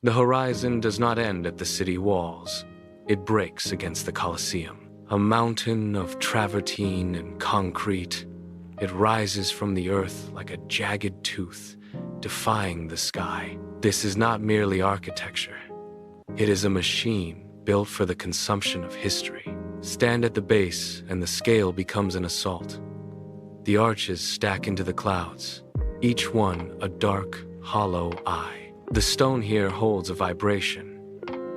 The horizon does not end at the city walls. It breaks against the Colosseum, a mountain of travertine and concrete. It rises from the earth like a jagged tooth, defying the sky. This is not merely architecture. It is a machine built for the consumption of history. Stand at the base and the scale becomes an assault. The arches stack into the clouds, each one a dark, hollow eye. The stone here holds a vibration.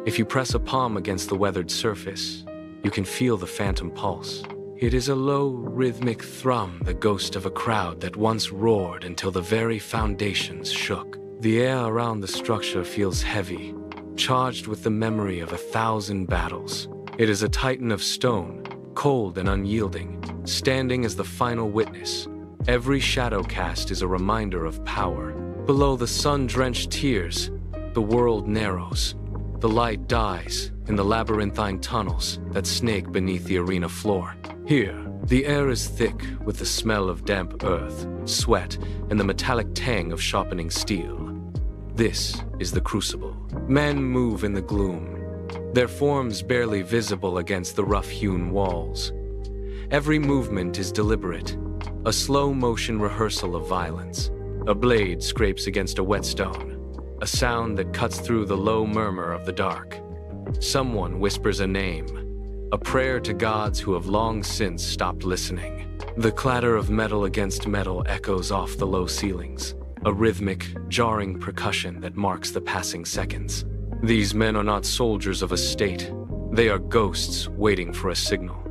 If you press a palm against the weathered surface, you can feel the phantom pulse. It is a low, rhythmic thrum, the ghost of a crowd that once roared until the very foundations shook. The air around the structure feels heavy, charged with the memory of 1,000 battles. It is a titan of stone, cold and unyielding, standing as the final witness. Every shadow cast is a reminder of power. Below the sun-drenched tiers, the world narrows. The light dies in the labyrinthine tunnels that snake beneath the arena floor. Here, the air is thick with the smell of damp earth, sweat, and the metallic tang of sharpening steel. This is the crucible. Men move in the gloom, their forms barely visible against the rough-hewn walls. Every movement is deliberate, a slow-motion rehearsal of violence. A blade scrapes against a whetstone, a sound that cuts through the low murmur of the dark. Someone whispers a name, a prayer to gods who have long since stopped listening. The clatter of metal against metal echoes off the low ceilings, a rhythmic, jarring percussion that marks the passing seconds. These men are not soldiers of a state. They are ghosts waiting for a signal.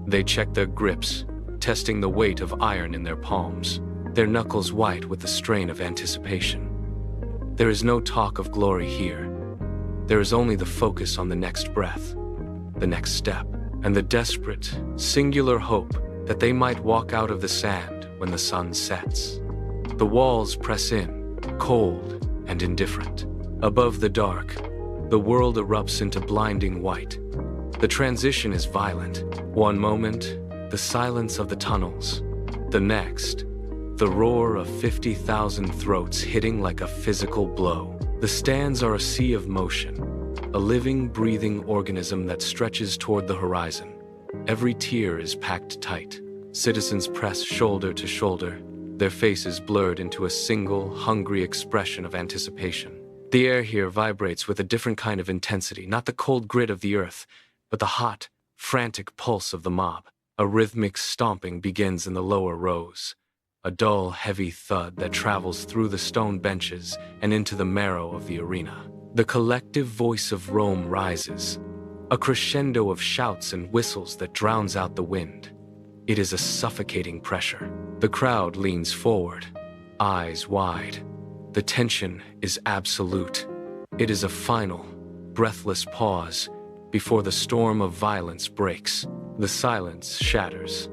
They check their grips, testing the weight of iron in their palms, their knuckles white with the strain of anticipation. There is no talk of glory here. There is only the focus on the next breath, the next step, and the desperate, singular hope that they might walk out of the sand when the sun sets. The walls press in, cold and indifferent. Above the dark, the world erupts into blinding white. The transition is violent. One moment, the silence of the tunnels. The next, the roar of 50,000 throats hitting like a physical blow. The stands are a sea of motion, a living, breathing organism that stretches toward the horizon. Every tier is packed tight. Citizens press shoulder to shoulder, their faces blurred into a single, hungry expression of anticipation. The air here vibrates with a different kind of intensity, not the cold grit of the earth, but the hot, frantic pulse of the mob. A rhythmic stomping begins in the lower rows, a dull, heavy thud that travels through the stone benches and into the marrow of the arena. The collective voice of Rome rises, a crescendo of shouts and whistles that drowns out the wind. It is a suffocating pressure. The crowd leans forward, eyes wide. The tension is absolute. It is a final, breathless pause before the storm of violence breaks. The silence shatters.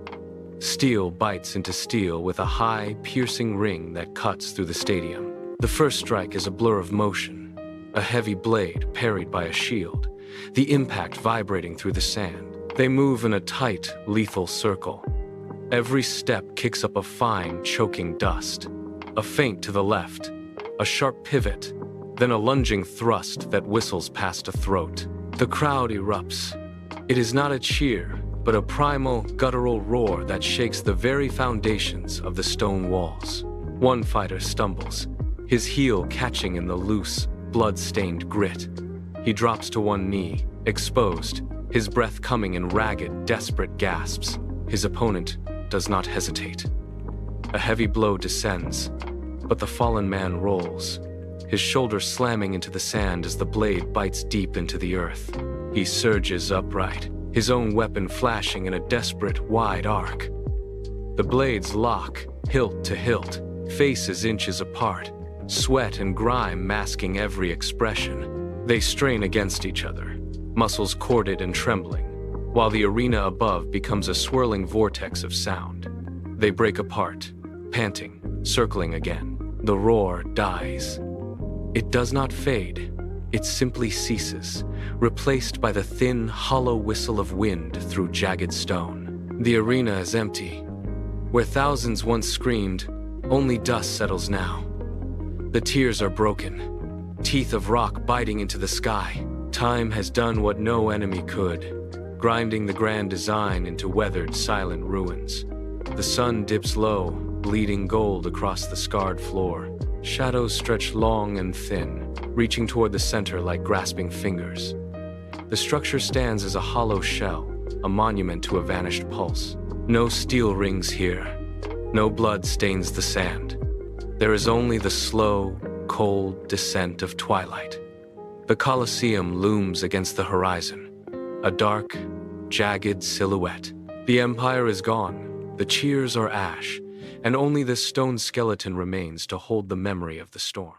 Steel bites into steel with a high, piercing ring that cuts through the stadium. The first strike is a blur of motion, a heavy blade parried by a shield, the impact vibrating through the sand. They move in a tight, lethal circle. Every step kicks up a fine, choking dust. A feint to the left, a sharp pivot, then a lunging thrust that whistles past a throat. The crowd erupts. It is not a cheer, but a primal, guttural roar that shakes the very foundations of the stone walls. One fighter stumbles, his heel catching in the loose, blood-stained grit. He drops to one knee, exposed, his breath coming in ragged, desperate gasps. His opponent does not hesitate. A heavy blow descends, but the fallen man rolls, his shoulder slamming into the sand as the blade bites deep into the earth. He surges upright, his own weapon flashing in a desperate, wide arc. The blades lock, hilt to hilt, faces inches apart, sweat and grime masking every expression. They strain against each other, muscles corded and trembling, while the arena above becomes a swirling vortex of sound. They break apart, panting, circling again. The roar dies. It does not fade. It simply ceases, replaced by the thin, hollow whistle of wind through jagged stone. The arena is empty. Where thousands once screamed, only dust settles now. The tiers are broken. teeth of rock biting into the sky. Time has done what no enemy could, grinding the grand design into weathered, silent ruins. The sun dips low, bleeding gold across the scarred floor. Shadows stretch long and thin, reaching toward the center like grasping fingers. The structure stands as a hollow shell, a monument to a vanished pulse. No steel rings here. No blood stains the sand. There is only the slow, cold descent of twilight. The Colosseum looms against the horizon, a dark, jagged silhouette. The Empire is gone, the cheers are ash, and only this stone skeleton remains to hold the memory of the storm.